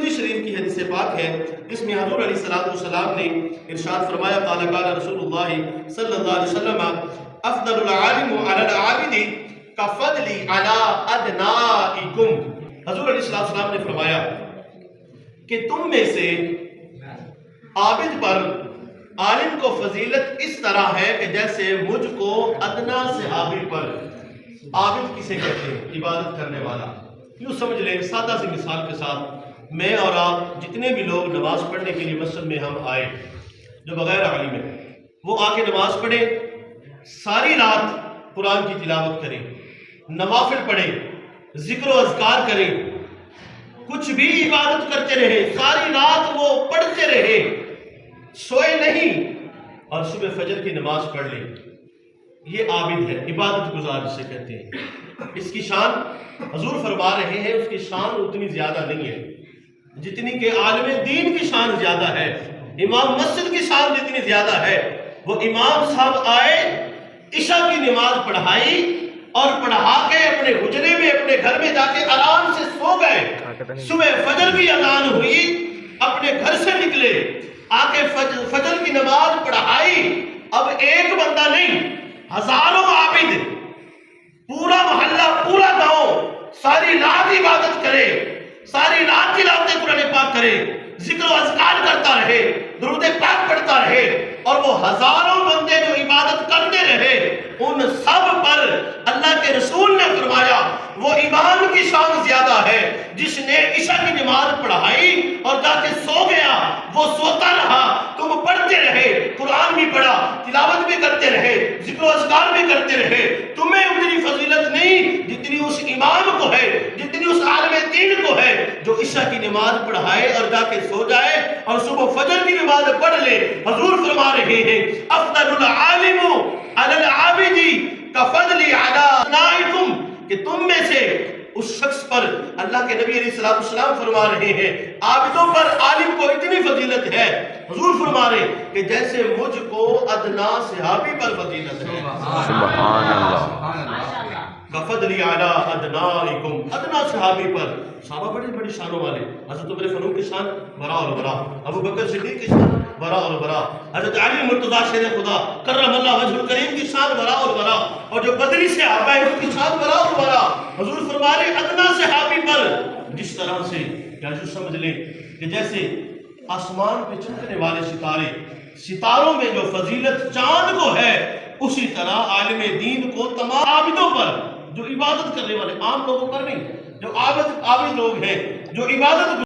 ترمذی شریف کی حدیث پاک ہے، جس میں حضور علیہ السلام نے ارشاد فرمایا، قال قال رسول اللہ صلی اللہ علیہ وسلم افضل العالم علی العابد کفضلی علی ادنائکم۔ حضور علیہ السلام نے فرمایا کہ تم میں سے عابد پر عالم کو فضیلت اس طرح ہے کہ جیسے مجھ کو ادنا صحابی پر۔ عابد کسے کہتے ہیں؟ عبادت کرنے والا۔ یوں سمجھ لیں سادہ سی مثال کے ساتھ، میں اور آپ جتنے بھی لوگ نماز پڑھنے کے لیے مسجد میں ہم آئے جو بغیر عالم ہے، وہ آ کے نماز پڑھیں، ساری رات قرآن کی تلاوت کریں، نوافل پڑھیں، ذکر و اذکار کریں، کچھ بھی عبادت کرتے رہے، ساری رات وہ پڑھتے رہے، سوئے نہیں، اور صبح فجر کی نماز پڑھ لیں، یہ عابد ہے، عبادت گزار جسے کہتے ہیں۔ اس کی شان حضور فرما رہے ہیں، اس کی شان اتنی زیادہ نہیں ہے جتنی کہ عالم دین کی شان زیادہ ہے، امام مسجد کی شان جتنی زیادہ ہے۔ وہ امام صاحب آئے، عشاء کی نماز پڑھائی اور پڑھا کے اپنے حجرے میں اپنے گھر میں جا کے آرام سے سو گئے، صبح فجر کی اذان ہوئی، اپنے گھر سے نکلے، آ کے فجر کی نماز پڑھائی۔ اب ایک بندہ نہیں، ہزاروں عابد، پورا محلہ، پورا گاؤں ساری رات عبادت کرے، ساری رات تلاوت قرآن پاک کرے، ذکر و اذکار کرتا رہے، درود پاک پڑھتا رہے، اور وہ ہزاروں بندے جو عبادت کرتے رہے، ان سب پر اللہ کے رسول نے فرمایا وہ امام کی شان زیادہ ہے جس نے عشاء کی نماز پڑھائی اور جا کے سو گیا۔ وہ سوتا رہا، تم پڑھتے رہے، قرآن بھی پڑھا، تلاوت بھی کرتے رہے، ذکر و اذکار بھی کرتے رہے، تمہیں اتنی فضیلت نہیں جتنی اس امام کو ہے، جتنی اس عالم دین کو ہے جو عشاء کی نماز پڑھائے اور جا کے سو جائے اور صبح فجر کی نماز پڑھ لے۔ حضور فرما رہے ہیں افضل العالم علی العابد کفضلی علی ادنائکم، کہ تم میں سے اس شخص پر اللہ کے نبی علیہ السلام فرما رہے ہیں عابدوں پر عالم کو اتنی فضیلت ہے، حضور فرما رہے کہ جیسے مجھ کو ادنا صحابی پر فضیلت ہے۔ سبحان اللہ۔ کفضلی علی ادنائکم، ادنا صحابی پر۔ صحابہ بڑی بڑی شانوں والے، حضرت عمر فاروق کی شان برا اور برا، ابو بکر صدیق کی شان برا اور برا، حضرت علی مرتضیٰ شیر خدا کرم اللہ وجہ الکریم کی شان برا اور برا، اور جو بدری صحابہ ہیں ان کی شان برا اور برا۔ حضور فرما رہے ادنا صحابی پر جس طرح سے یا جو سمجھ لیں کہ جیسے آسمان پہ چمکنے والے ستارے، ستاروں میں جو فضیلت چاند کو ہے، اسی طرح عالم دین کو تمام عابدوں پر، جو عبادت کرنے والے، عام لوگوں پر نہیں، جو عابد لوگ ہیں، جو عبادت